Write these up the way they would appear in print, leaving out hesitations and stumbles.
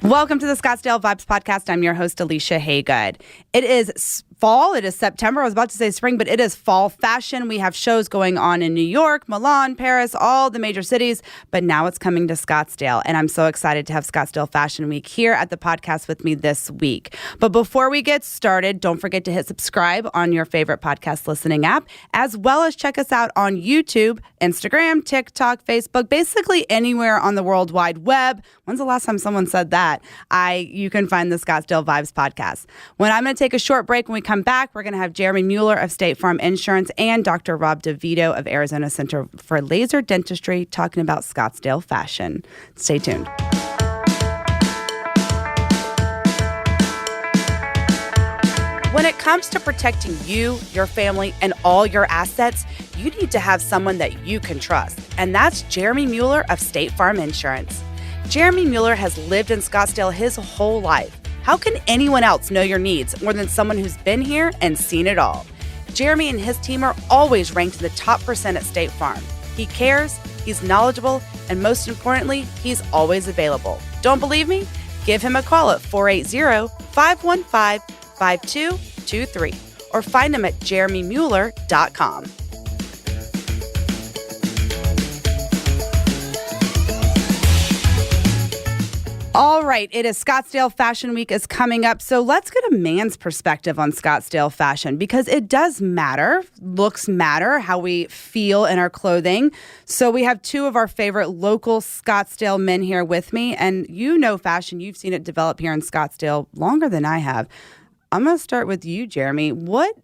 Welcome to the Scottsdale Vibes Podcast. I'm your host, Alicia Haygood. It is fall. It is September. I was about to say spring, but it is fall fashion. We have shows going on in New York, Milan, Paris, all the major cities, but now it's coming to Scottsdale, and I'm so excited to have Scottsdale Fashion Week here at the podcast with me this week. But before we get started, don't forget to hit subscribe on your favorite podcast listening app, as well as check us out on YouTube, Instagram, TikTok, Facebook, basically anywhere on the World Wide Web. When's the last time someone said that? You can find the Scottsdale Vibes podcast. When I'm going to take a short break, when we come back, we're going to have Jeremy Mueller of State Farm Insurance and Dr. Rob DeVito of Arizona Center for Laser Dentistry talking about Scottsdale fashion. Stay tuned. When it comes to protecting you, your family, and all your assets, you need to have someone that you can trust. And that's Jeremy Mueller of State Farm Insurance. Jeremy Mueller has lived in Scottsdale his whole life. How can anyone else know your needs more than someone who's been here and seen it all? Jeremy and his team are always ranked in the top % at State Farm. He cares, he's knowledgeable, and most importantly, he's always available. Don't believe me? Give him a call at 480-515-5223 or find him at jeremymueller.com. All right, it is Scottsdale Fashion Week is coming up, so let's get a man's perspective on Scottsdale fashion because it does matter. Looks matter, how we feel in our clothing. So we have two of our favorite local Scottsdale men here with me, and you know fashion. You've seen it develop here in Scottsdale longer than I have. I'm going to start with you, Jeremy. What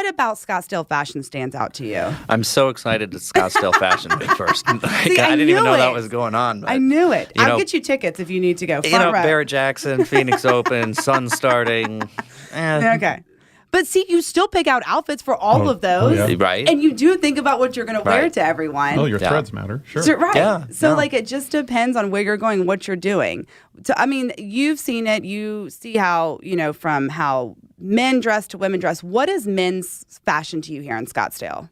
about Scottsdale fashion stands out to you? I'm so excited at Scottsdale Fashion Week first. See, I didn't even know that was going on. I knew it. I'll get you tickets if you need to go. Barrett Jackson, Phoenix Open, sun starting. Okay. But see, you still pick out outfits for all of those. Yeah. Right. And you do think about what you're going to wear to everyone. Oh, your threads matter. Sure. So, right. Yeah, So, it just depends on where you're going, what you're doing. So, I mean, you've seen it. You see how, from how men dress to women dress. What is men's fashion to you here in Scottsdale?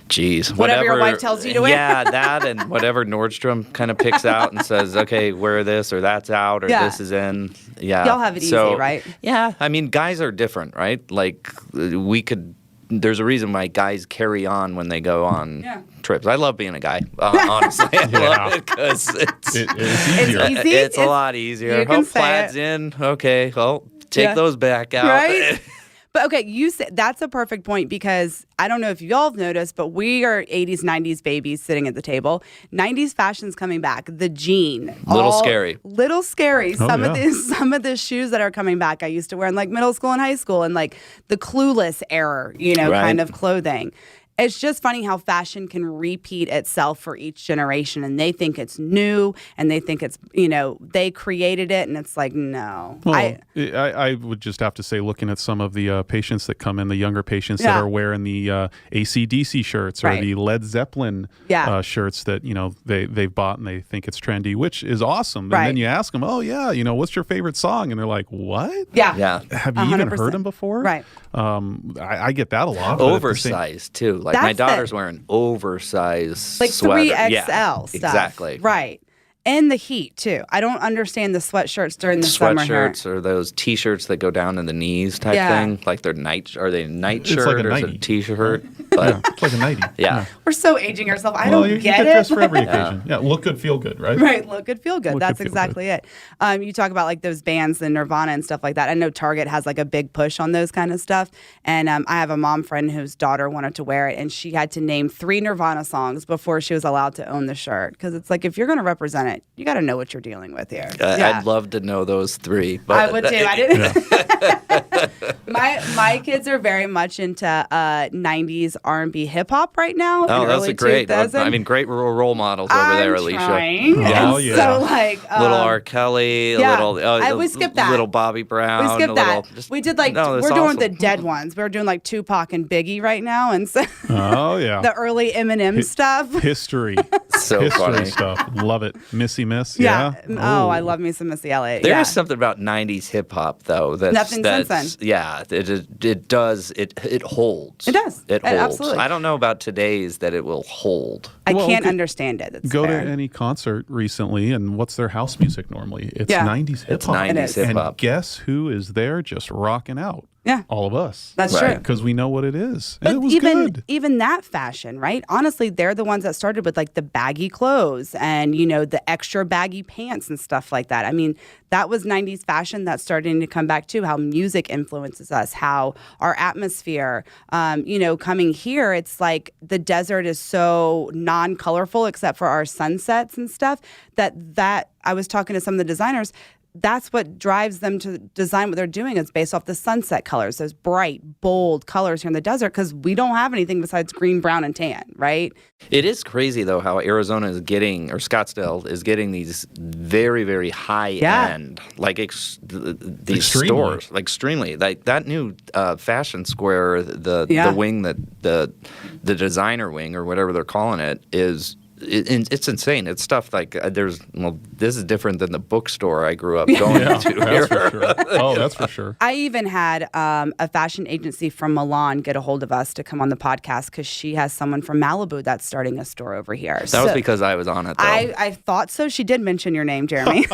Jeez. Whatever your wife tells you to wear. Yeah, that and whatever Nordstrom kind of picks out and says, okay, wear this or that's out or this is in. Yeah. Y'all have it easy, right? Yeah. I mean, guys are different, right? Like there's a reason why guys carry on when they go on trips. I love being a guy, honestly. I love it because it's easier. It's easy. It's a lot easier. You can say plaid's in. Okay. Well, take those back out. Right? But okay, you said that's a perfect point because I don't know if y'all have noticed, but we are 80s, 90s babies sitting at the table. 90s fashion's coming back. The jean. Little scary. Little scary. Oh, Some of the shoes that are coming back I used to wear in middle school and high school and the Clueless era, kind of clothing. It's just funny how fashion can repeat itself for each generation, and they think it's new, and they think it's, they created it, and it's like, no. Well, I would just have to say, looking at some of the patients that come in, the younger patients that are wearing the AC/DC shirts or the Led Zeppelin shirts that, they've bought and they think it's trendy, which is awesome. And then you ask them, oh, yeah, what's your favorite song? And they're like, what? Yeah. Have you even heard them before? Right. I get that a lot. Oversized, too. My daughter's wearing oversized sweater. 3XL stuff. Exactly. Right. And the heat, too. I don't understand the sweatshirts during the summer here. Sweatshirts or those T-shirts that go down to the knees type thing. Like they're are they a nightshirt like a or is it nightie. a T-shirt? But, it's like a nightie. Yeah. We're so aging ourselves. I Well, don't you get get it. dressed for every occasion. Yeah, look good, feel good, right? Right, look good, feel good. Look That's good, feel exactly it. You talk about those bands, the Nirvana and stuff like that. I know Target has a big push on those kind of stuff. And I have a mom friend whose daughter wanted to wear it, and she had to name 3 Nirvana songs before she was allowed to own the shirt. Because it's if you're going to represent it, you got to know what you're dealing with here. I'd love to know those 3. But I would too. I didn't. My kids are very much into 90s R&B hip hop right now. Oh, that's a great. Great role models over there, Alicia. Trying. Yeah. And so little R. Kelly, we skipped that. Little Bobby Brown. We skipped that. We did we're doing awesome. the dead ones. We're doing Tupac and Biggie right now, and so the early Eminem stuff. History. So History funny stuff. Love it. Missy Miss. Yeah. Oh, I love me some Missy Elliott. There is something about 90s hip hop though nothing since then. it does. It holds. It does. It holds. Absolutely. I don't know about today's that it will hold. I can't understand it. It's go fair. to any concert recently, and what's their house music normally? It's 90s hip hop. It's 90s hip hop. And guess who is there just rocking out? Yeah. All of us. That's true. Because we know what it is. And But it was good. even that fashion, right? Honestly, they're the ones that started with like the baggy clothes and, the extra baggy pants and stuff like that. I mean, that was 90s fashion that's starting to come back too, how music influences us, how our atmosphere, coming here, it's like the desert is so non-colorful except for our sunsets and stuff that I was talking to some of the designers. That's what drives them to design what they're doing is based off the sunset colors, those bright, bold colors here in the desert, because we don't have anything besides green, brown, and tan, right? It is crazy, though, how Arizona is getting, or Scottsdale is getting these very, very high-end, these stores, like extremely. Like that new fashion square, the wing, the designer wing, or whatever they're calling it, is... It's insane. It's stuff like this is different than the bookstore I grew up going to. That's for sure. Oh, that's for sure. I even had a fashion agency from Milan get a hold of us to come on the podcast because she has someone from Malibu that's starting a store over here. That was because I was on it, though. I thought so. She did mention your name, Jeremy.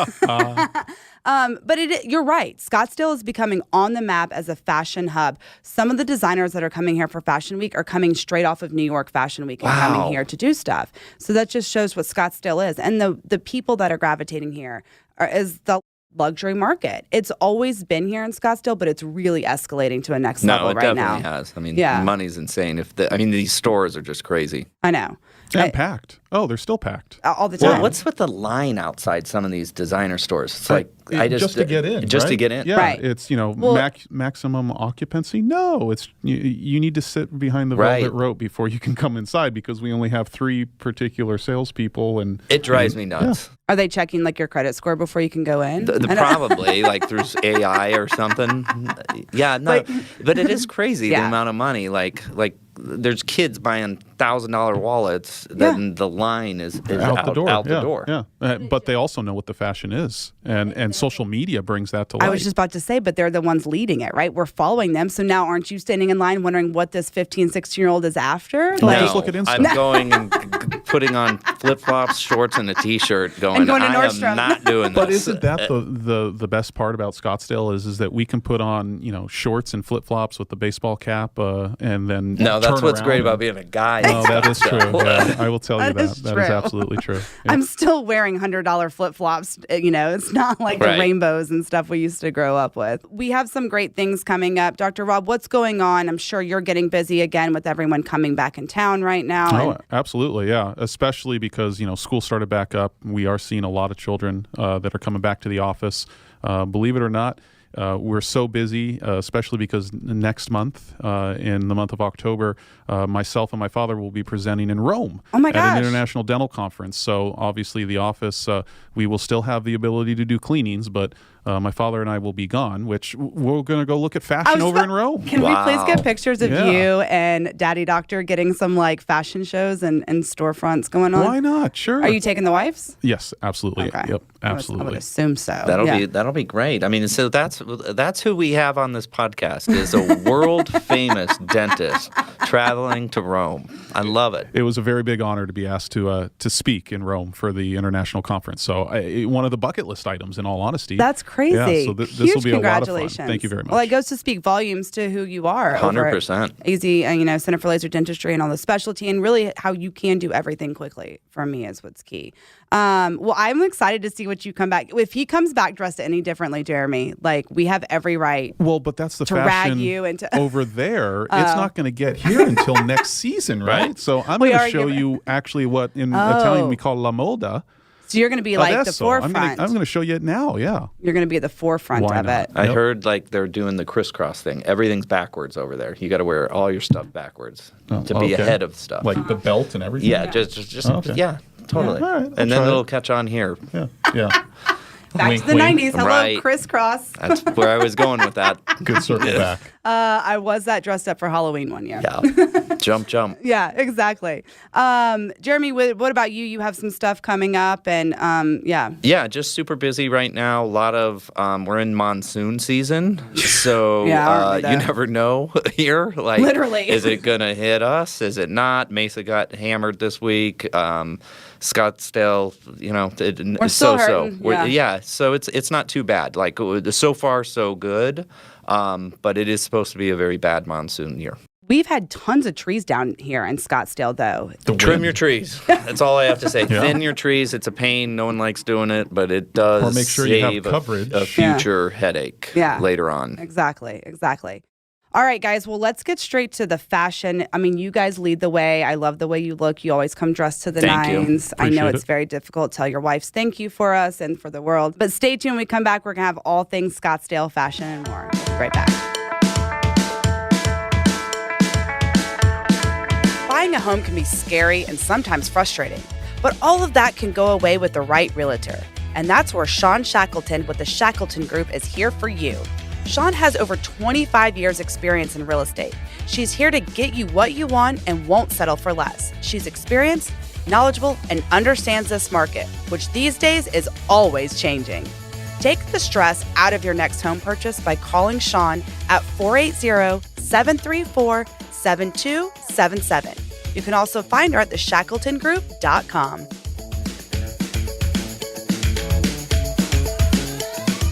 But you're right. Scottsdale is becoming on the map as a fashion hub. Some of the designers that are coming here for Fashion Week are coming straight off of New York Fashion Week and coming here to do stuff. So that just shows what Scottsdale is. And the people that are gravitating here is the luxury market. It's always been here in Scottsdale, but it's really escalating to a next level right now. No, it definitely has. I mean, money's insane. These stores are just crazy. I know. And packed. Oh, they're still packed. All the time. Well, what's with the line outside some of these designer stores? It's like just to get in. Just right? to get in. Yeah, right. It's maximum occupancy. No, it's you need to sit behind the velvet rope before you can come inside because we only have 3 particular salespeople, and it drives me nuts. Yeah. Are they checking like your credit score before you can go in? Probably like through AI or something. Yeah, no, but it is crazy the amount of money. Like there's kids buying $1,000 wallets. Then the line is out the door. Yeah, but they also know what the fashion is, and social media brings that to light. I was just about to say, but they're the ones leading it, right? We're following them. So now aren't you standing in line wondering what this 15, 16-year-old is after? No, just look at Insta. I'm going and putting on flip-flops, shorts, and a T-shirt going to I Nordstrom. am not doing this. But isn't that the best part about Scottsdale is that we can put on, shorts and flip-flops with the baseball cap and then that's what's great about being a guy. No, that is true. Yeah, I will tell you that. That is absolutely true. Yeah. I'm still wearing $100 flip-flops. It's not like the rainbows and stuff we used to grow up with. We have some great things coming up. Dr. Rob, what's going on? I'm sure you're getting busy again with everyone coming back in town right now. Oh, absolutely, yeah. Especially because, school started back up. We are seeing a lot of children that are coming back to the office. Believe it or not, we're so busy, especially because next month, in the month of October, myself and my father will be presenting in Rome at an international dental conference. So obviously the office, we will still have the ability to do cleanings, but my father and I will be gone, which we're going to go look at fashion over in Rome. Can we please get pictures of you and Daddy Doctor getting some fashion shows and storefronts going on? Why not? Sure. Are you taking the wives? Yes, absolutely. Okay. Yep, absolutely. I would assume so. That'll be great. I mean, so that's who we have on this podcast is a world famous dentist traveling to Rome. I love it. It was a very big honor to be asked to speak in Rome for the international conference. So one of the bucket list items, in all honesty. That's crazy. Yeah, so this will be a lot of fun. Thank you very much. Well, it goes to speak volumes to who you are. 100%. AZ, Center for Laser Dentistry and all the specialty, and really how you can do everything quickly. For me, is what's key. Well, I'm excited to see what you come back. If he comes back dressed any differently, Jeremy, we have every right. Well, but that's the to fashion rag you into over there. It's not going to get here until next season, right? So I'm going to show you actually what in Italian we call la moda. So you're going to be the forefront. I'm going to show you it now, yeah. You're going to be at the forefront of it. I heard they're doing the crisscross thing. Everything's backwards over there. You got to wear all your stuff backwards to be ahead of stuff. Like the belt and everything? Yeah, just totally. Yeah, all right, and then it'll catch on here. Yeah. Back Wink, to the wink. 90s. Hello, Right. crisscross. That's where I was going with that. Good circle back. I was that dressed up for Halloween one year. Yeah. Jump. Yeah, exactly. Jeremy, what about you? You have some stuff coming up, and yeah. Yeah, just super busy right now. A lot of we're in monsoon season, so Yeah, you never know here. Like, Literally. is it gonna hit us? Is it not? Mesa got hammered this week. Scottsdale, We're still hurting. Yeah, so it's not too bad. Like, so far so good, but it is supposed to be a very bad monsoon year. We've had tons of trees down here in Scottsdale, though. Trim your trees. That's all I have to say. Thin your trees. It's a pain. No one likes doing it, but it does Or make sure save you have coverage. a future headache later on. Exactly. All right, guys. Well, let's get straight to the fashion. I mean, you guys lead the way. I love the way you look. You always come dressed to the nines. I know it's very difficult. Tell your wives thank you for us and for the world. But stay tuned. When we come back, we're going to have all things Scottsdale fashion and more. We'll be right back. Buying a home can be scary and sometimes frustrating, but all of that can go away with the right realtor. And that's where Sean Shackleton with the Shackleton Group is here for you. Sean has over 25 years experience in real estate. She's here to get you what you want and won't settle for less. She's experienced, knowledgeable, and understands this market, which these days is always changing. Take the stress out of your next home purchase by calling Sean at 480-734-7277. You can also find her at theshackletongroup.com.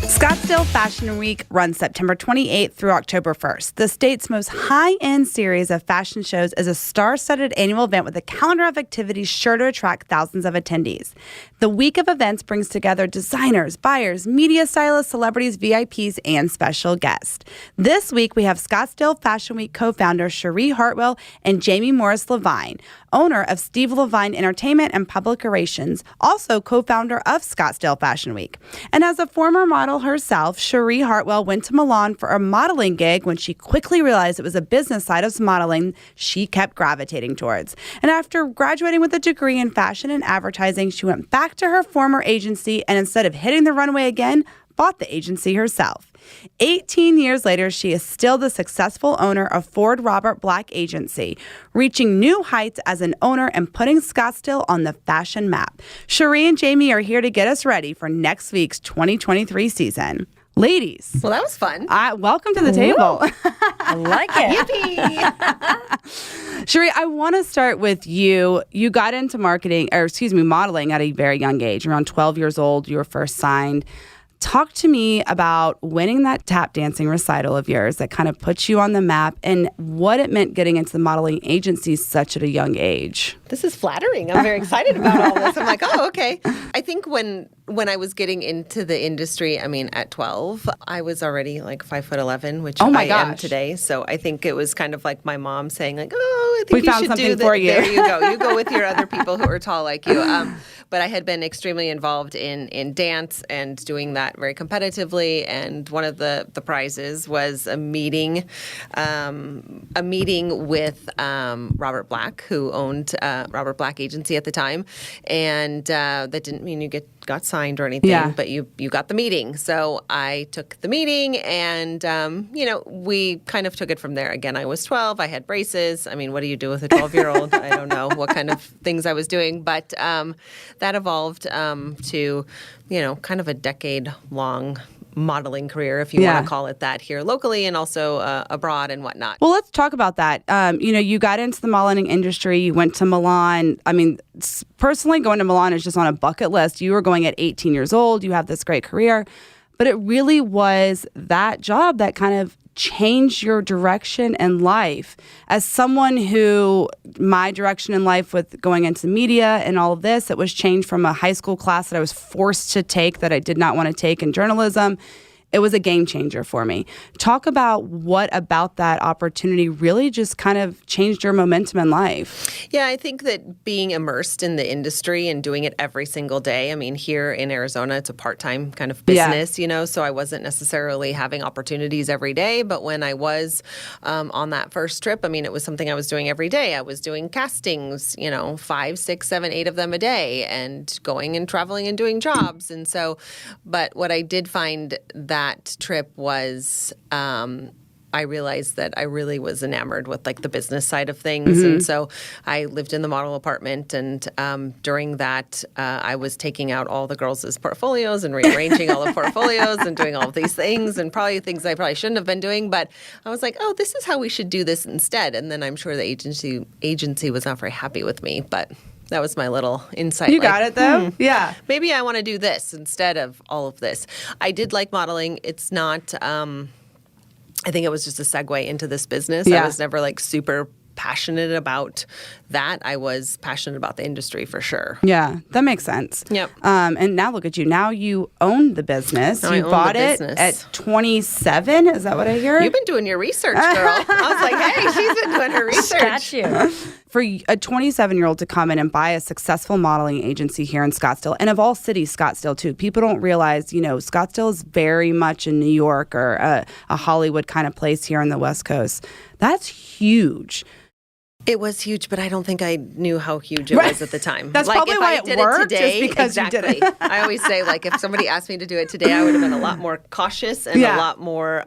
Scottsdale Fashion Week runs September 28th through October 1st. The state's most high-end series of fashion shows is a star-studded annual event with a calendar of activities sure to attract thousands of attendees. The week of events brings together designers, buyers, media stylists, celebrities, VIPs, and special guests. This week, we have Scottsdale Fashion Week co-founder Sheree Hartwell and Jamie Morris LeVine, owner of Steve LeVine Entertainment and Public Relations, also co-founder of Scottsdale Fashion Week. And as a former model herself, Sheree Hartwell went to Milan for a modeling gig when she quickly realized it was a business side of modeling she kept gravitating towards. And after graduating with a degree in fashion and advertising, she went back to her former agency and instead of hitting the runway again, bought the agency herself. 18 years later, she is still the successful owner of Ford Robert Black Agency, reaching new heights as an owner and putting Scottsdale on the fashion map. Sheree and Jamie are here to get us ready for next week's 2023 season. Ladies. Well, that was fun. Welcome to the table. I like it. Yippee. Sheree, I want to start with you. You got into modeling at a very young age. Around 12 years old, you were first signed. Talk to me about winning that tap dancing recital of yours that kind of puts you on the map and what it meant getting into the modeling agency such at a young age. This is flattering. I'm very excited about all this. I'm like, oh, okay. I think when I was getting into the industry, I mean, at 12, I was already like 5'11", which I am today. So I think it was kind of like my mom saying like, oh, I think we found something for you. There you go. You go with your other people who are tall like you. But I had been extremely involved in dance and doing that very competitively. And one of the prizes was a meeting with Robert Black, who owned Robert Black Agency at the time. And that didn't mean you got signed or anything, but you got the meeting. So I took the meeting and, we kind of took it from there. Again, I was 12. I had braces. I mean, what do you do with a 12-year-old? I don't know what kind of things I was doing. But that evolved to, kind of a decade-long modeling career, if you want to call it that, here locally and also abroad and whatnot. Well, let's talk about that. You got into the modeling industry. You went to Milan. I mean, personally, going to Milan is just on a bucket list. You were going at 18 years old. You have this great career. But it really was that job that kind of changed your direction in life. As someone who, my direction in life with going into media and all of this, it was changed from a high school class that I was forced to take that I did not want to take in journalism. it was a game changer for me. Talk about what about that opportunity really just kind of changed your momentum in life. Yeah, I think that being immersed in the industry and doing it every single day. I mean, here in Arizona, it's a part-time kind of business, so I wasn't necessarily having opportunities every day. But when I was on that first trip, I mean, it was something I was doing every day. I was doing castings, 5, 6, 7, 8 of them a day, and going and traveling and doing jobs. And so, but what I did find that trip was I realized that I really was enamored with like the business side of things. Mm-hmm. And so I lived in the model apartment, and during that I was taking out all the girls' portfolios and rearranging all the portfolios and doing all of these things, and probably things I probably shouldn't have been doing. But I was like, oh, this is how we should do this instead. And then I'm sure the agency was not very happy with me, but that was my little insight. You got it, though? Yeah. Maybe I want to do this instead of all of this. I did like modeling. It's not, I think it was just a segue into this business. Yeah. I was never like super passionate about that. I was passionate about the industry for sure. Yeah, that makes sense. Yep. And now look at you. Now you own the business. Now you bought it at 27. Is that what I hear? You've been doing your research, girl. I was like, hey, she's been doing her research. Got you. For a 27-year-old to come in and buy a successful modeling agency here in Scottsdale, and of all cities, Scottsdale too. People don't realize, Scottsdale is very much in New York or a Hollywood kind of place here on the West Coast. That's huge. It was huge, but I don't think I knew how huge it was at the time. That's like, probably if why I it did worked, it today, just because exactly. you did it. I always say, like, if somebody asked me to do it today, I would have been a lot more cautious and a lot more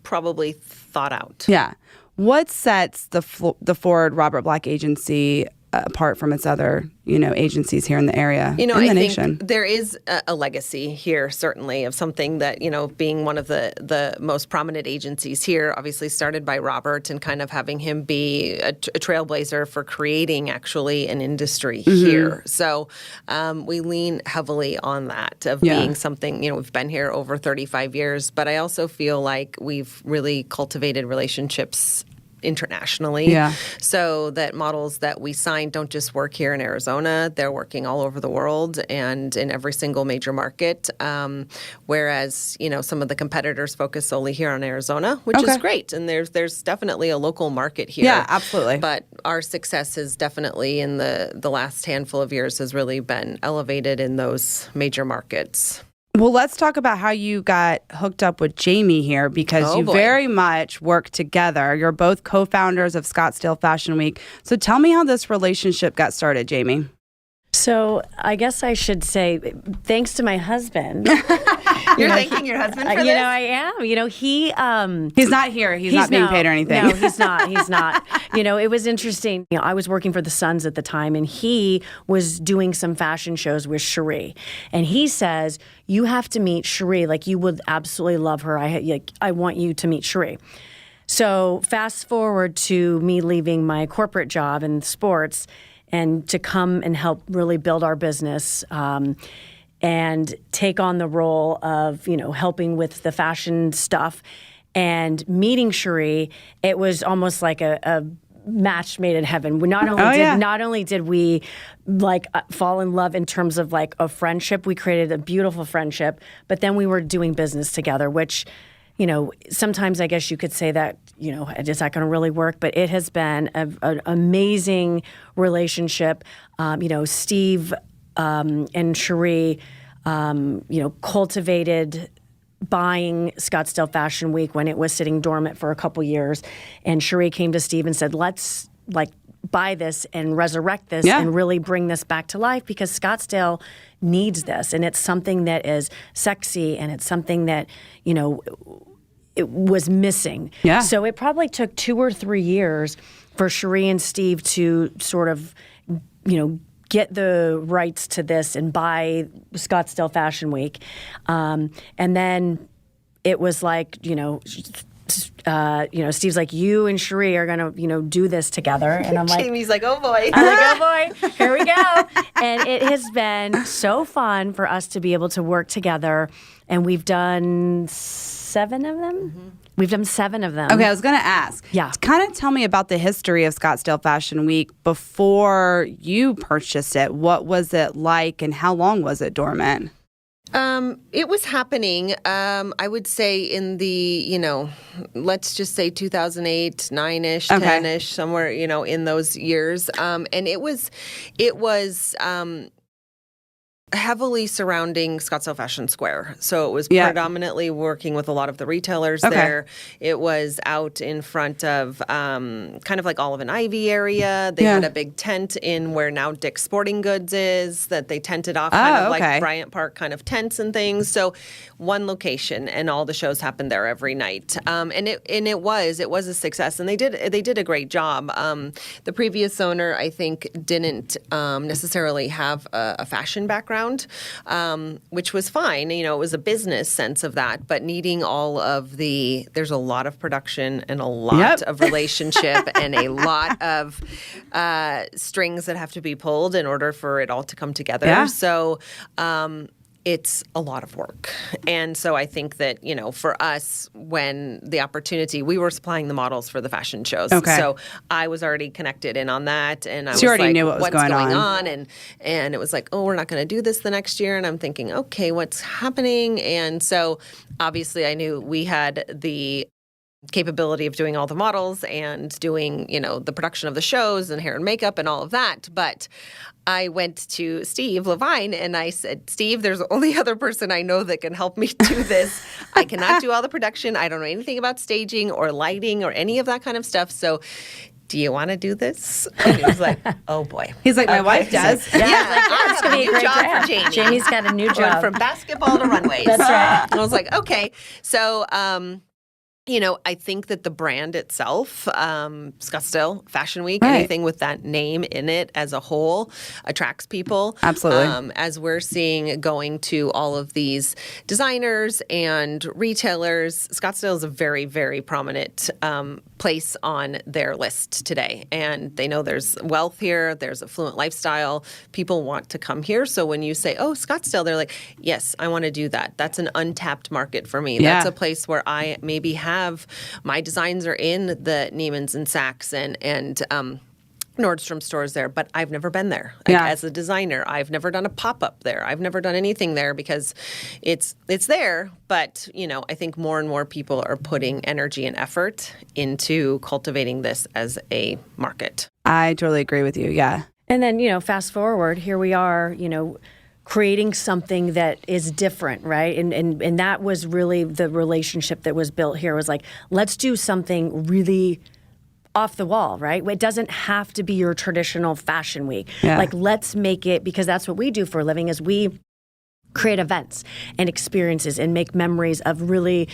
probably thought out. Yeah. What sets the Ford Robert Black agency apart from its other, agencies here in the area, in the nation? Think there is a legacy here, certainly, of something that, being one of the most prominent agencies here, obviously started by Robert, and kind of having him be a trailblazer for creating actually an industry here. So we lean heavily on that of being something, we've been here over 35 years, but I also feel like we've really cultivated relationships internationally, so that models that we sign don't just work here in Arizona, they're working all over the world and in every single major market, whereas some of the competitors focus solely here on Arizona, which is great, and there's definitely a local market here. Yeah, absolutely. But our success is definitely in the last handful of years has really been elevated in those major markets. Well, let's talk about how you got hooked up with Jamie here, because you very much work together. You're both co-founders of Scottsdale Fashion Week. So tell me how this relationship got started, Jamie. So I guess I should say thanks to my husband. You're thanking your husband for this? I am. He's not here. He's not being paid or anything. No, he's not. He's not. It was interesting. I was working for the Suns at the time, and he was doing some fashion shows with Sheree. And he says, you have to meet Sheree. Like, you would absolutely love her. I want you to meet Sheree. So fast forward to me leaving my corporate job in sports and to come and help really build our business, and take on the role of, helping with the fashion stuff. And meeting Sheree, it was almost like a match made in heaven. We not only did we fall in love in terms of like a friendship, we created a beautiful friendship, but then we were doing business together, which, sometimes I guess you could say that, is that going to really work? But it has been an amazing relationship. Steve and Sheree, cultivated buying Scottsdale Fashion Week when it was sitting dormant for a couple years. And Sheree came to Steve and said, let's buy this and resurrect this and really bring this back to life, because Scottsdale needs this. And it's something that is sexy, and it's something that, it was missing. Yeah. So it probably took 2 or 3 years for Sheree and Steve to sort of, get the rights to this and buy Scottsdale Fashion Week. And then it was like, Steve's like, you and Sheree are going to, do this together. And I'm like, Jamie's like, oh boy. I'm like, oh boy, here we go. And it has been so fun for us to be able to work together. And we've done 7 of them. Mm-hmm. We've done 7 of them. Okay, I was going to ask. Yeah. Kind of tell me about the history of Scottsdale Fashion Week before you purchased it. What was it like, and how long was it dormant? It was happening, I would say in the, let's just say 2008, 9-ish, 10-ish, somewhere, in those years. And it was heavily surrounding Scottsdale Fashion Square. So it was predominantly working with a lot of the retailers there. It was out in front of kind of like Olive and Ivy area. They had a big tent in where now Dick's Sporting Goods is, that they tented off kind of like Bryant Park kind of tents and things. So one location, and all the shows happened there every night. And it was a success, and they did a great job. The previous owner, I think, didn't necessarily have a fashion background. Which was fine. It was a business sense of that, but needing there's a lot of production and a lot of relationship and a lot of strings that have to be pulled in order for it all to come together. Yeah. So, it's a lot of work. And so I think that, for us, when the opportunity, we were supplying the models for the fashion shows. Okay. So I was already connected in on that. And I was already like, knew what was what's going on? And it was like, oh, we're not going to do this the next year. And I'm thinking, okay, what's happening? And so obviously I knew we had the capability of doing all the models and doing, the production of the shows and hair and makeup and all of that. But I went to Steve LeVine and I said, Steve, there's the only other person I know that can help me do this. I cannot do all the production. I don't know anything about staging or lighting or any of that kind of stuff. So do you want to do this? And he was like, oh boy. He's like, my wife does. Yeah, that's going to be a great job for Jamie. Jamie's got a new job. Went from basketball to runways. That's right. And I was like, okay. So, I think that the brand itself, Scottsdale Fashion Week, anything with that name in it as a whole attracts people. Absolutely. As we're seeing going to all of these designers and retailers, Scottsdale is a very, very prominent place on their list today. And they know there's wealth here, there's affluent lifestyle. People want to come here. So when you say, oh, Scottsdale, they're like, yes, I want to do that. That's an untapped market for me. Yeah. That's a place where I maybe have my designs are in the Neiman's and Saks and Nordstrom stores there, but I've never been there. As a designer, I've never done a pop-up there. I've never done anything there because it's there. But, I think more and more people are putting energy and effort into cultivating this as a market. I totally agree with you. Yeah. And then, fast forward, here we are, creating something that is different, right? And that was really the relationship that was built here, was like, let's do something really off the wall, right? It doesn't have to be your traditional fashion week. Yeah. Like, let's make it, because that's what we do for a living, is we create events and experiences and make memories of really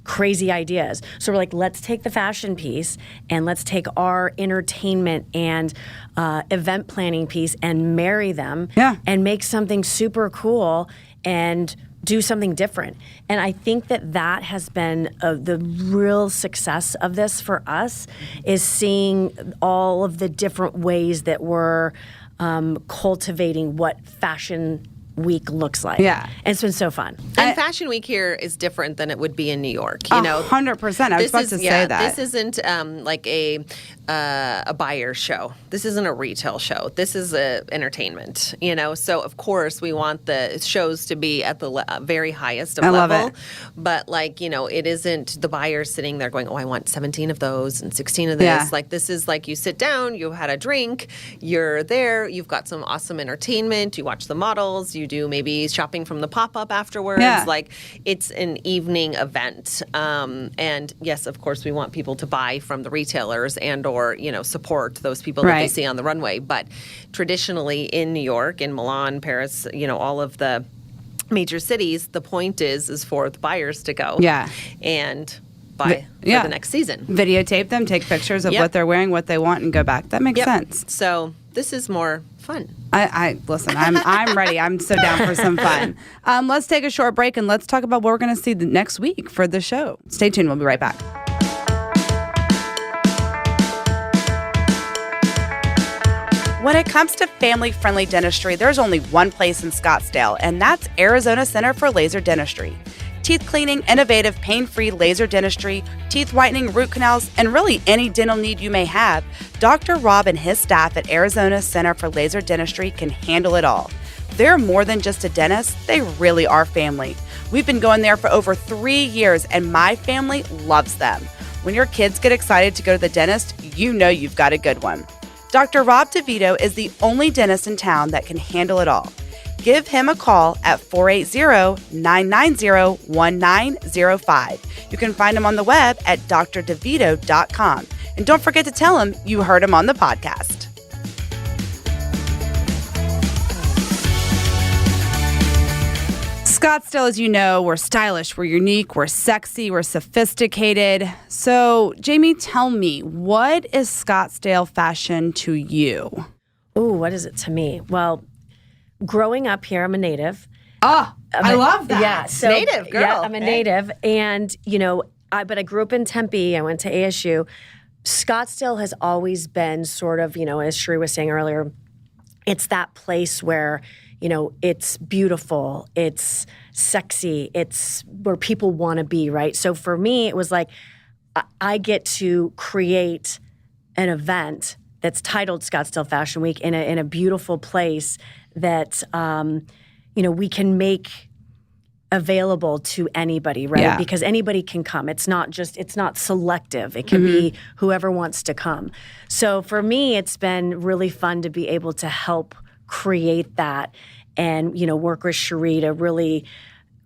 crazy ideas. So we're like, let's take the fashion piece and let's take our entertainment and event planning piece and marry them and make something super cool and do something different. And I think that has been the real success of this for us, is seeing all of the different ways that we're cultivating what fashion week looks like. Yeah. And it's been so fun. And Fashion Week here is different than it would be in New York. 100%. I was about to say that. This isn't like a buyer show. This isn't a retail show. This is entertainment, So, of course, we want the shows to be at the very highest of level. Love it. But, it isn't the buyer sitting there going, oh, I want 17 of those and 16 of this. Yeah. Like, this is like you sit down, you had a drink, you're there, you've got some awesome entertainment, you watch the models, you do maybe shopping from the pop-up afterwards. Yeah. Like, it's an evening event. And, yes, of course, we want people to buy from the retailers and or, support those people that they see on the runway. But traditionally in New York, in Milan, Paris, all of the major cities, the point is for the buyers to go and buy for the next season. Videotape them, take pictures of what they're wearing, what they want, and go back. That makes sense. So this is more fun. I listen, I'm ready. I'm so down for some fun. Let's take a short break and let's talk about what we're going to see the next week for the show. Stay tuned. We'll be right back. When it comes to family-friendly dentistry, there's only one place in Scottsdale, and that's Arizona Center for Laser Dentistry. Teeth cleaning, innovative, pain-free laser dentistry, teeth whitening, root canals, and really any dental need you may have, Dr. Rob and his staff at Arizona Center for Laser Dentistry can handle it all. they're more than just a dentist. They really are family. We've been going there for over 3 years, and my family loves them. When your kids get excited to go to the dentist, you know you've got a good one. Dr. Rob DeVito is the only dentist in town that can handle it all. Give him a call at 480-990-1905. You can find him on the web at drdevito.com. And don't forget to tell him you heard him on the podcast. Scottsdale, as you know, we're stylish, we're unique, we're sexy, we're sophisticated. So, Jamie, tell me, what is Scottsdale fashion to you? Ooh, what is it to me? Well, growing up here, I'm a native. Oh, I love that. Yeah, so, native girl. Yeah, I'm a native. And, but I grew up in Tempe. I went to ASU. Scottsdale has always been sort of, as Sheree was saying earlier, it's that place where, it's beautiful, it's sexy, it's where people want to be, right? So for me, it was like I get to create an event that's titled Scottsdale Fashion Week in a beautiful place that, we can make available to anybody, right? Yeah. Because anybody can come. It's not selective. It can be whoever wants to come. So for me, it's been really fun to be able to help create that and, work with Sheree to really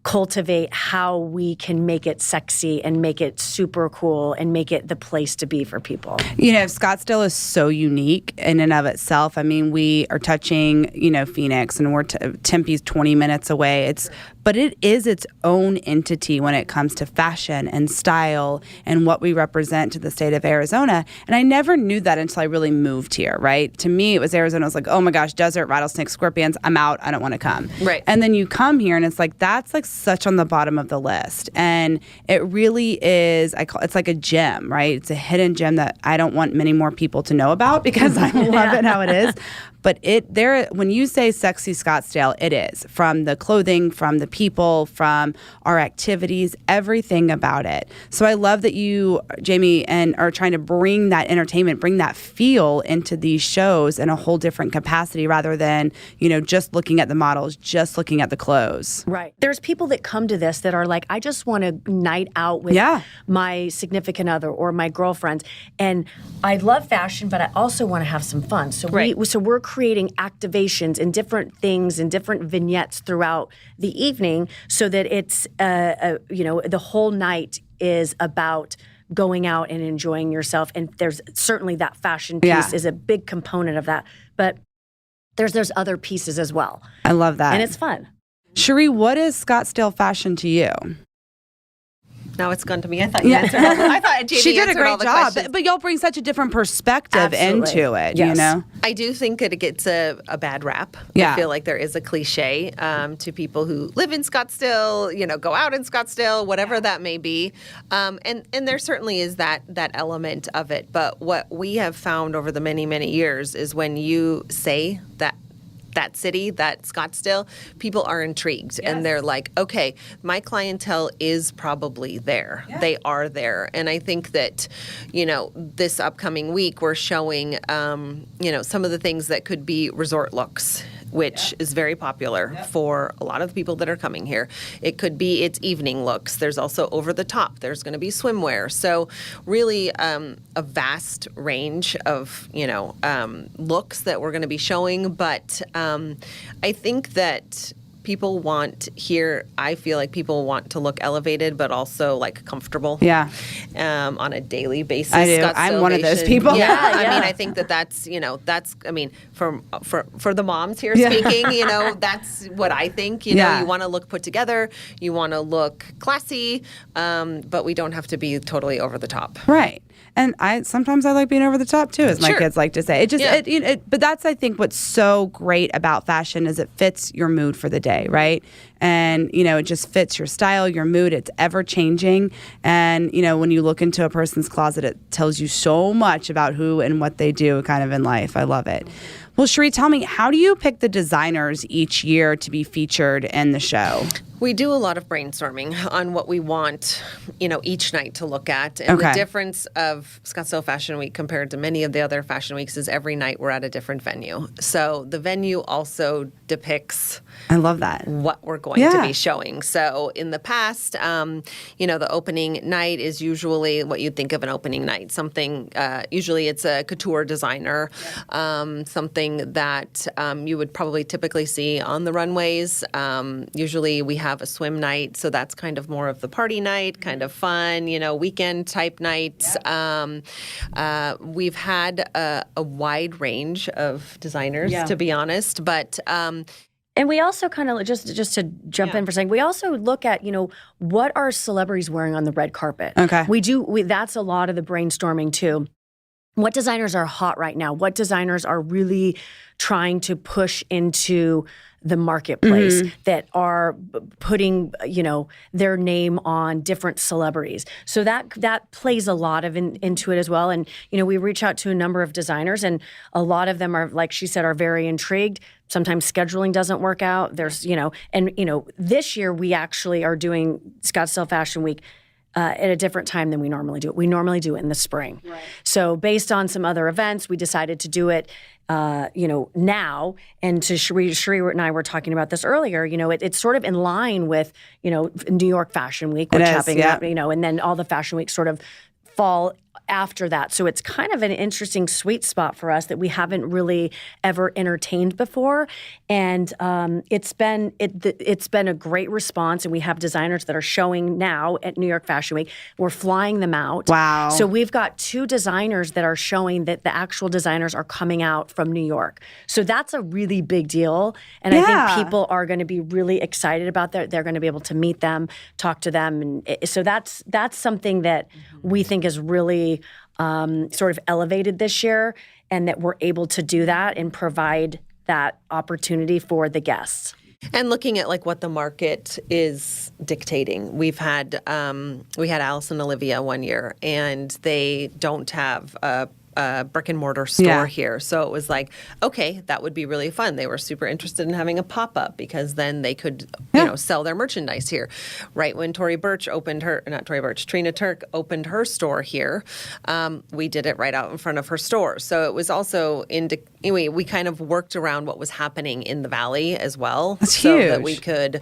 cultivate how we can make it sexy and make it super cool and make it the place to be for people. Scottsdale is so unique in and of itself. I mean, we are touching, Phoenix, and we're Tempe's 20 minutes away. But it is its own entity when it comes to fashion and style and what we represent to the state of Arizona. And I never knew that until I really moved here, right? To me, it was Arizona. I was like, oh my gosh, desert, rattlesnakes, scorpions. I'm out. I don't want to come. Right. And then you come here and it's like, that's like such on the bottom of the list. And it really is, it's like a gem, right? It's a hidden gem that I don't want many more people to know about because I love it how it is. But when you say sexy Scottsdale, it is. From the clothing, from the people, from our activities, everything about it. So I love that you, Jamie, and are trying to bring that entertainment, bring that feel into these shows in a whole different capacity rather than, just looking at the models, just looking at the clothes. Right. There's people that come to this that are like, I just want a night out with my significant other or my girlfriend. And I love fashion, but I also want to have some fun. So we're creating activations and different things and different vignettes throughout the evening so that it's, the whole night is about going out and enjoying yourself. And there's certainly that fashion piece is a big component of that. But there's other pieces as well. I love that. And it's fun. Sheree, what is Scottsdale fashion to you? Now it's gone to me. I thought you answered all the, I thought Jamie she did a answered all great the job, questions. but y'all bring such a different perspective into it, Yes. I do think that it gets a bad rap. Yeah. I feel like there is a cliche to people who live in Scottsdale, go out in Scottsdale, whatever that may be. And there certainly is that element of it. But what we have found over the many, many years is when you say that city, that Scottsdale, people are intrigued and they're like, okay, my clientele is probably there. Yeah. They are there. And I think that, this upcoming week we're showing, some of the things that could be resort looks, which is very popular for a lot of the people that are coming here. It could be its evening looks. There's also over the top. There's going to be swimwear. So really a vast range of, looks that we're going to be showing. But I think that people I feel like people want to look elevated, but also like comfortable. Yeah. On a daily basis. I do. I'm one of those people. Yeah. I mean, I think that's for the moms here speaking, that's what I think. You want to look put together. You want to look classy, but we don't have to be totally over the top. Right. And sometimes I like being over the top too, as my kids like to say. But that's, I think, what's so great about fashion is it fits your mood for the day, right? And, it just fits your style, your mood. It's ever changing. And, when you look into a person's closet, it tells you so much about who and what they do kind of in life. I love it. Well, Sheree, tell me, how do you pick the designers each year to be featured in the show? We do a lot of brainstorming on what we want, each night to look at. And the difference of Scottsdale Fashion Week compared to many of the other fashion weeks is every night we're at a different venue. So the venue also depicts I love that. what we're going to be showing. So in the past, the opening night is usually what you'd think of an opening night. Something, usually it's a couture designer, something that you would probably typically see on the runways. Usually we have a swim night, so that's kind of more of the party night, kind of fun, weekend type nights. We've had a wide range of designers, to be honest, but and we also kind of, just to jump in for a second, we also look at, what are celebrities wearing on the red carpet? Okay. That's a lot of the brainstorming too. What designers are hot right now? What designers are really trying to push into the marketplace that are putting, their name on different celebrities? So that plays a lot of into it as well. And, we reach out to a number of designers, and a lot of them are, like she said, are very intrigued. Sometimes scheduling doesn't work out. There's, this year we actually are doing Scottsdale Fashion Week at a different time than we normally do it. We normally do it in the spring. Right. So based on some other events, we decided to do it, now. And to Sheree and I were talking about this earlier, it's sort of in line with, New York Fashion Week, which happened, and then all the fashion weeks sort of fall after that. So it's kind of an interesting sweet spot for us that we haven't really ever entertained before. And it's been a great response. And we have designers that are showing now at New York Fashion Week. We're flying them out. Wow. So we've got 2 designers that are showing that the actual designers are coming out from New York. So that's a really big deal. And I think people are going to be really excited about that. They're going to be able to meet them, talk to them. And so that's something that we think is really sort of elevated this year, and that we're able to do that and provide that opportunity for the guests. And looking at what the market is dictating, we had Alice and Olivia one year, and they don't have a brick and mortar store here. So it was like, okay, that would be really fun. They were super interested in having a pop-up because then they could, sell their merchandise here. Right when Trina Turk opened her store here, we did it right out in front of her store. So it was also we kind of worked around what was happening in the Valley as well. That's so huge. that we could,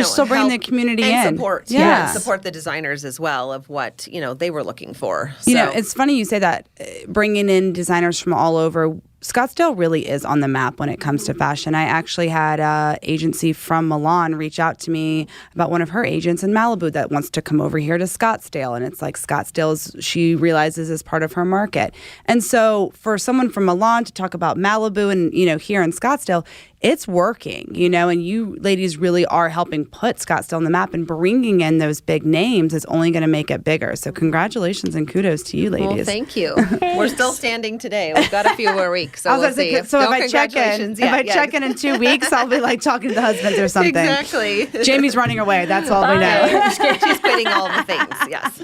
still bring the community and in. Support the designers as well of what, they were looking for. It's funny you say that, bringing in designers from all over. Scottsdale really is on the map when it comes to fashion. I actually had an agency from Milan reach out to me about one of her agents in Malibu that wants to come over here to Scottsdale. And it's like she realizes is part of her market. And so for someone from Milan to talk about Malibu and, here in Scottsdale, it's working, and you ladies really are helping put Scottsdale on the map, and bringing in those big names is only going to make it bigger. So congratulations and kudos to you ladies. Well, thank you. We're still standing today. We've got a few more weeks. So we'll see. If I check in 2 weeks, I'll be talking to the husbands or something. Exactly. Jamie's running away. That's all we know. She's quitting all the things. Yes.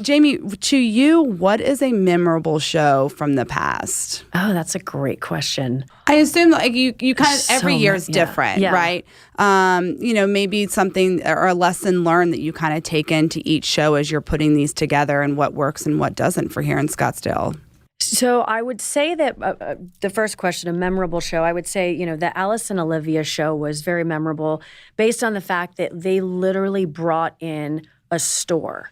Jamie, to you, what is a memorable show from the past? Oh, that's a great question. I assume you kind of every year is different, right? Maybe something or a lesson learned that you kind of take into each show as you're putting these together, and what works and what doesn't for here in Scottsdale. So I would say that the first question, a memorable show, I would say, the Alice and Olivia show was very memorable based on the fact that they literally brought in a store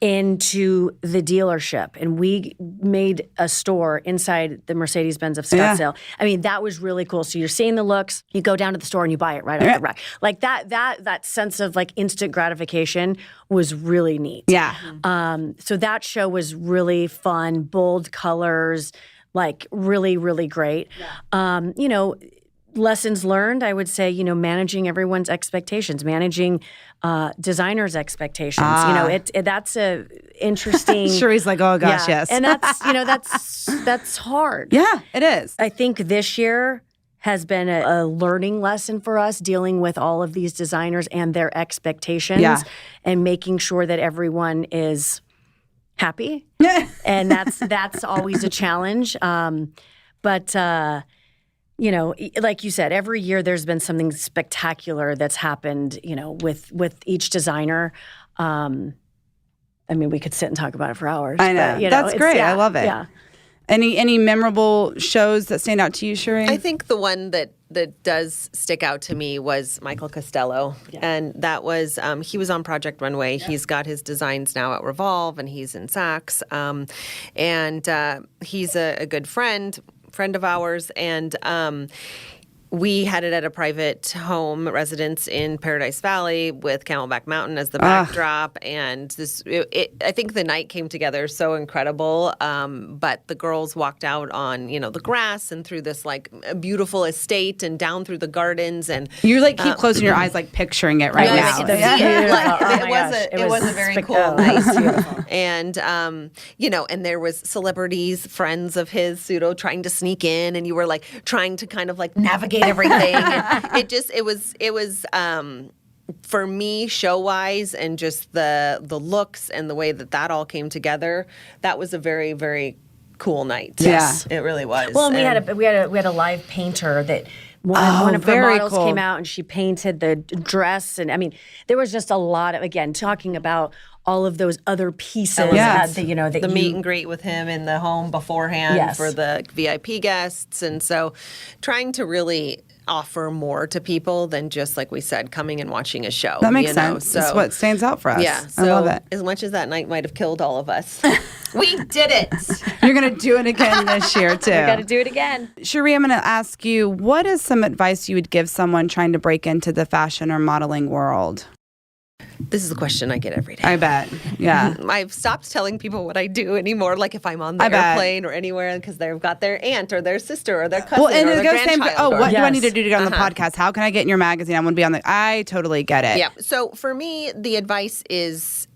into the dealership, and we made a store inside the Mercedes-Benz of Scottsdale. I mean, that was really cool. So you're seeing the looks, you go down to the store and you buy it right off the rack. Like that sense of instant gratification was really neat. Yeah. So that show was really fun, bold colors, really, really great. Yeah. Lessons learned, I would say, managing everyone's expectations, managing designers' expectations. That's a interesting. Sheree's like, oh gosh, yes. And that's hard. Yeah, it is. I think this year has been a learning lesson for us, dealing with all of these designers and their expectations, and making sure that everyone is happy. And that's always a challenge. But you know, like you said, every year there's been something spectacular that's happened, you know, with each designer. I mean, we could sit and talk about it for hours. I know. But, you know, That's great. I love it. Yeah. Any memorable shows that stand out to you, Sheree? I think the one that does stick out to me was Michael Costello. Yeah. And that was, he was on Project Runway. Yeah. He's got his designs now at Revolve, and he's in Saks. And he's a good friend of ours. And we had it at a private home residence in Paradise Valley with Camelback Mountain as the backdrop. And I think the night came together so incredible. But the girls walked out on, you know, the grass and through this like beautiful estate and down through the gardens. And you like keep closing your eyes, like picturing it right now. It was a very cool night. And, you know, and there was celebrities, friends of his, pseudo, trying to sneak in, and you were like trying to kind of like navigate everything. And it was for me, show wise, and just the looks and the way that all came together. That was a very, very cool night. Yes, it really was. Well, and we had a live painter that. One of her models came out and she painted the dress, and I mean, there was just a lot of, again, talking about all of those other pieces. Yes. The meet and greet with him in the home beforehand for the VIP guests, and so trying to really offer more to people than just, like we said, coming and watching a show. That makes sense. So, it's what stands out for us. Yeah, so I love it. As much as that night might have killed all of us, we did it. You're going to do it again this year, too. We got to do it again. Sheree, I'm going to ask you, what is some advice you would give someone trying to break into the fashion or modeling world? This is a question I get every day. I bet. Yeah. I've stopped telling people what I do anymore, like if I'm on the airplane or anywhere, because they've got their aunt or their sister or their cousin or their grandchild. What do I need to do to get on the podcast? How can I get in your magazine? I want to be on I totally get it. Yeah. So for me, the advice is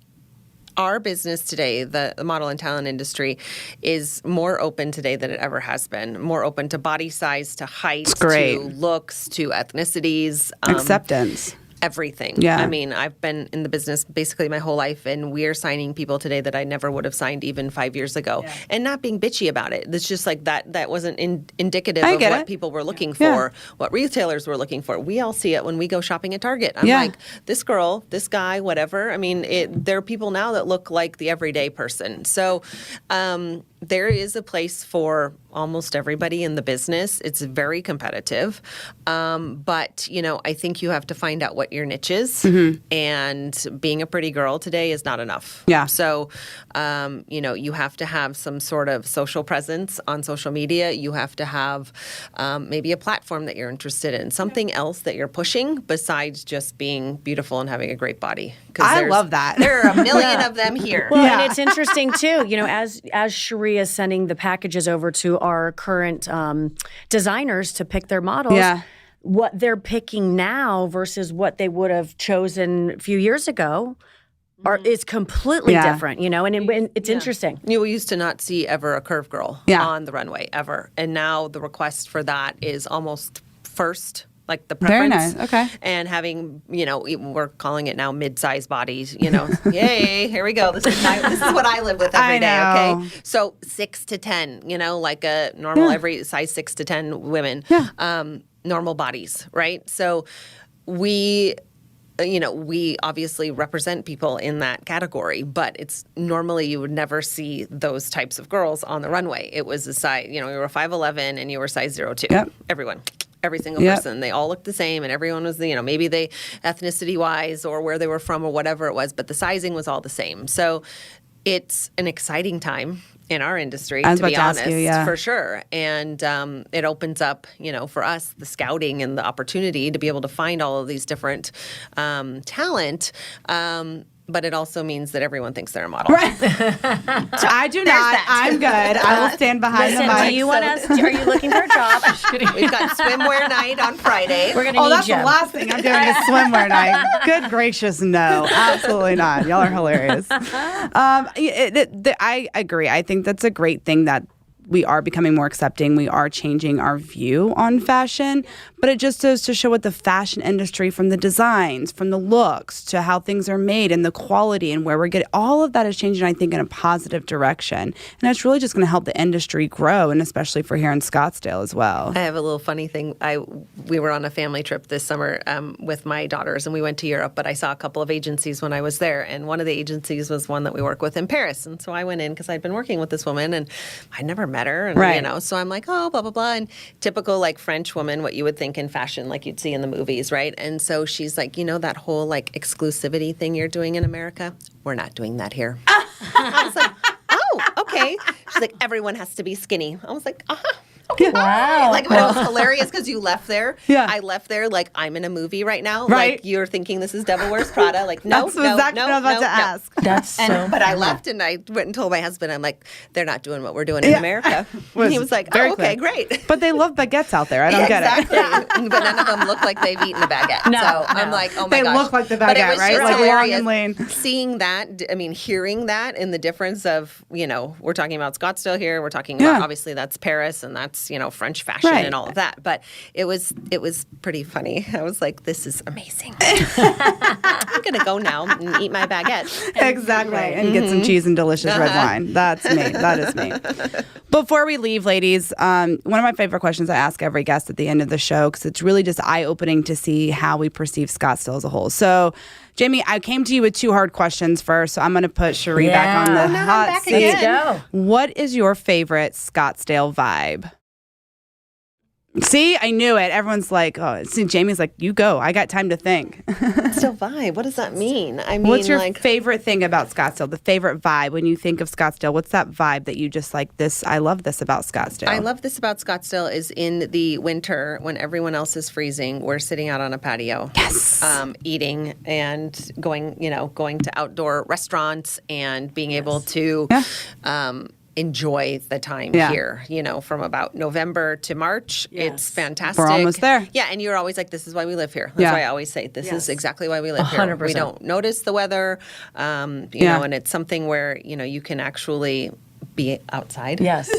our business today, the model and talent industry, is more open today than it ever has been. More open to body size, to height, to looks, to ethnicities. Acceptance. Everything. Yeah. I mean, I've been in the business basically my whole life, and we're signing people today that I never would have signed even 5 years ago, and not being bitchy about it. It's just like that wasn't indicative of what people were looking for, what retailers were looking for. We all see it when we go shopping at Target. I'm like, this girl, this guy, whatever. I mean, there are people now that look like the everyday person. So there is a place for almost everybody in the business. It's very competitive. But, you know, I think you have to find out what your niche is. Mm-hmm. And being a pretty girl today is not enough. Yeah. So, you know, you have to have some sort of social presence on social media. You have to have maybe a platform that you're interested in, something else that you're pushing besides just being beautiful and having a great body. I love that. There are a million of them here. Well, and it's interesting too, you know, as Sheree is sending the packages over to our current designers to pick their models, what they're picking now versus what they would have chosen a few years ago is completely different, you know, and it's interesting. You used to not see ever a curve girl on the runway, ever. And now the request for that is almost first. Like the preference. Very nice. Okay. And having, you know, we're calling it now mid-size bodies, you know. Yay, here we go. This is what I live with every day, okay? So 6 to 10, you know, like a normal every size 6 to 10 women. Yeah. Normal bodies, right? So we obviously represent people in that category, but it's normally you would never see those types of girls on the runway. It was a size, you know, you were 5'11" and you were size 02. Yep. Every single person, they all looked the same, and everyone was, you know, maybe they ethnicity-wise or where they were from or whatever it was, but the sizing was all the same. So it's an exciting time in our industry, to be honest, for sure. And it opens up, you know, for us, the scouting and the opportunity to be able to find all of these different talent. But it also means that everyone thinks they're a model. Right. So I do not. I'm good. I will stand behind the mic. Do you want us? Are you looking for a job? We've got swimwear night on Friday. We're gonna need that's the last thing I'm doing is swimwear night. Good gracious, no, absolutely not. Y'all are hilarious. I agree. I think that's a great thing that we are becoming more accepting. We are changing our view on fashion, but it just goes to show what the fashion industry, from the designs, from the looks, to how things are made and the quality and where we're getting, all of that is changing, I think, in a positive direction. And it's really just going to help the industry grow, and especially for here in Scottsdale as well. I have a little funny thing. We were on a family trip this summer with my daughters, and we went to Europe, but I saw a couple of agencies when I was there, and one of the agencies was one that we work with in Paris. And so I went in because I'd been working with this woman, and I'd never met her. And, you know, so I'm like, oh, blah, blah, blah. And typical, like, French woman, what you would think in fashion, like you'd see in the movies, right? And so she's like, you know, that whole, like, exclusivity thing you're doing in America? We're not doing that here. I was like, oh, okay. She's like, everyone has to be skinny. I was like, okay. Wow. Like, but it was hilarious because you left there. Yeah. I left there like, I'm in a movie right now. Right. Like, you're thinking this is Devil Wears Prada. Like, no, That's exactly what I was about to ask. That's so But I left and I went and told my husband, I'm like, they're not doing what we're doing in America. And he was like, oh, okay, great. But they love baguettes out there. I don't get it. Exactly. But none of them look like they've eaten a baguette. So I'm like, oh my gosh. They look like the But it baguette, was right? just Like long hilarious. and lean. Seeing that, I mean, hearing that, and the difference of, you know, we're talking about Scottsdale here. We're talking about, obviously, that's Paris, and that's, you know, French fashion and all of that. But it was pretty funny. I was like, this is amazing. I'm going to go now and eat my baguette. Exactly. And get some cheese and delicious red wine. That's me. That is me. Before we leave, ladies, one of my favorite questions I ask every guest at the end of the show, because it's really just eye-opening to see how we perceive Scottsdale as a whole. So, Jamie, I came to you with 2 hard questions first, so I'm going to put Sheree back on the hot seat. Let's go. What is your favorite Scottsdale vibe? See, I knew it. Everyone's like, oh, see, Jamie's like, you go. I got time to think. Still vibe. What does that mean? I mean, what's your like, favorite thing about Scottsdale? The favorite vibe when you think of Scottsdale? What's that vibe that you just like this? I love this about Scottsdale. I love this about Scottsdale is in the winter when everyone else is freezing, we're sitting out on a patio, eating and going to outdoor restaurants and being able to enjoy the time here, you know, from about November to March. It's fantastic. We're almost there. Yeah, and you're always like, this is why we live here. That's why I always say, this is exactly why we live 100%. Here. We don't notice the weather, you know, and it's something where, you know, you can actually be outside. Yes.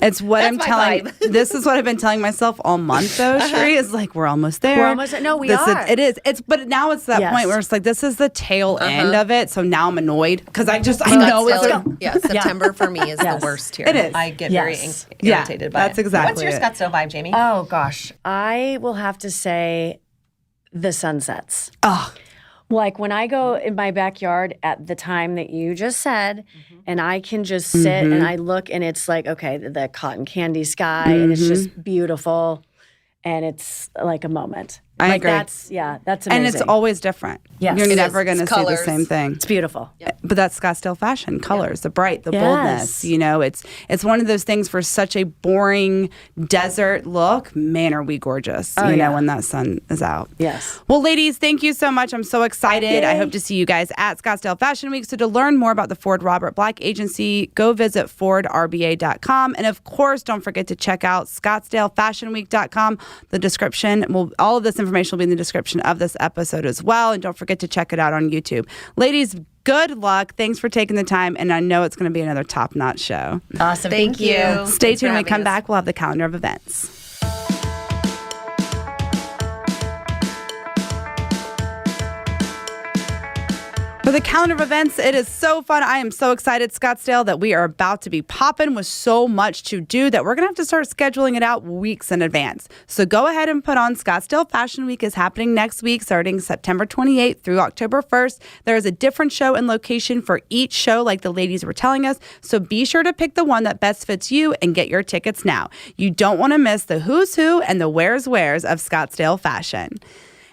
It's what I'm telling. This is what I've been telling myself all month, though, Sheree, is like, we're almost there. We're almost there. No, we are. It is. But now it's that point where it's like, this is the tail end of it. So now I'm annoyed because I know it's September for me is the worst here. It is. I get very irritated by it. That's exactly What's your Scottsdale vibe, Jamie? Oh, gosh. I will have to say the sunsets. Oh. Like when I go in my backyard at the time that you just said, and I can just sit and I look and it's like, okay, the cotton candy sky and it's just beautiful and it's like a moment. I agree. That's amazing. And it's always different. Yes. You're never going to see the colors. same thing. It's beautiful. But that's Scottsdale fashion, colors, the bright, the boldness. You know, it's one of those things for such a boring desert look. Man, are we gorgeous, you know, when that sun is out. Yes. Well, ladies, thank you so much. I'm so excited. I hope to see you guys at Scottsdale Fashion Week. So to learn more about the Ford Robert Black Agency, go visit FordRBA.com. And of course, don't forget to check out ScottsdaleFashionWeek.com. The description, all of this information will be in the description of this episode as well. And don't forget to check it out on YouTube. Ladies, good luck. Thanks for taking the time. And I know it's going to be another top-notch show. Awesome. Thank you. Stay tuned. When we come back, we'll have the calendar of events. For the calendar of events, it is so fun. I am so excited, Scottsdale, that we are about to be popping with so much to do that we're going to have to start scheduling it out weeks in advance. So go ahead and put on Scottsdale Fashion Week is happening next week, starting September 28th through October 1st. There is a different show and location for each show, like the ladies were telling us. So be sure to pick the one that best fits you and get your tickets now. You don't want to miss the who's who and the where's of Scottsdale fashion.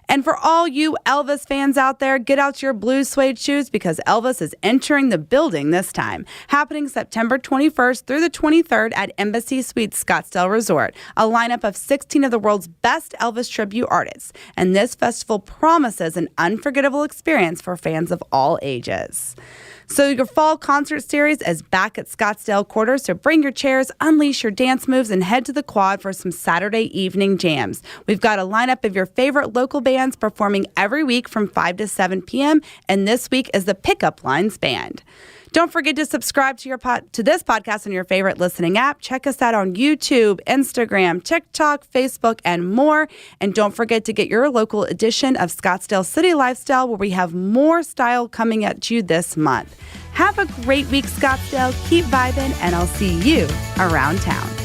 And for all you Elvis fans out there, get out your blue suede shoes because Elvis is entering the building this time. Happening September 21st through the 23rd at Embassy Suites Scottsdale Resort. A lineup of 16 of the world's best Elvis tribute artists. And this festival promises an unforgettable experience for fans of all ages. So your fall concert series is back at Scottsdale Quarter, so bring your chairs, unleash your dance moves, and head to the Quad for some Saturday evening jams. We've got a lineup of your favorite local bands bands performing every week from 5 to 7 p.m., and this week is the Pickup Lines Band. Don't forget to subscribe to this podcast on your favorite listening app. Check us out on YouTube, Instagram, TikTok, Facebook, and more. And don't forget to get your local edition of Scottsdale City Lifestyle, where we have more style coming at you this month. Have a great week, Scottsdale. Keep vibing, and I'll see you around town.